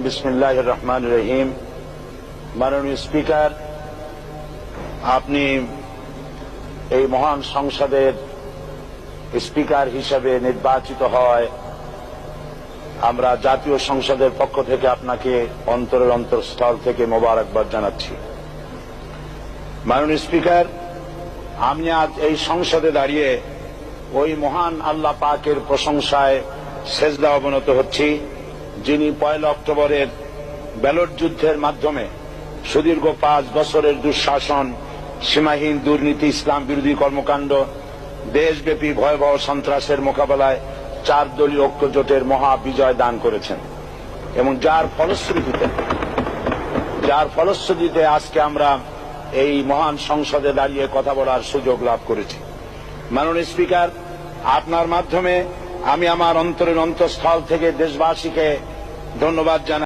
বিসমিল্লাহির রহমানির রহিম। মাননীয় স্পিকার, আপনি এই মহান সংসদের স্পিকার হিসেবে নির্বাচিত হয় আমরা জাতীয় সংসদের পক্ষ থেকে আপনাকে অন্তরের অন্তঃস্থল থেকে মোবারকবাদ জানাচ্ছি। মাননীয় স্পিকার, আমি আজ এই সংসদে দাঁড়িয়ে ওই মহান আল্লাহ পাকের প্রশংসায় সেজদা অবনত হচ্ছি, যিনি 1 অক্টোবরের ব্যালট যুদ্ধের মাধ্যমে সুদীর্ঘ 5 বছরের দুঃশাসন, সীমাহীন দুর্নীতি, ইসলাম বিরোধী কর্মকাণ্ড, দেশব্যাপী ভয়াবহ সন্ত্রাসের মোকাবেলায় 4 দলীয় ঐক্য জোটের মহা বিজয় দান করেছেন এবং যার ফলশ্রুতিতে আজকে আমরা এই মহান সংসদে দাঁড়িয়ে কথা বলার সুযোগ লাভ করেছি। মাননীয় স্পিকার, আপনার মাধ্যমে আমি আমার অন্তরের অন্তঃস্থল থেকে দেশবাসীকে ধন্যবাদ জানাই।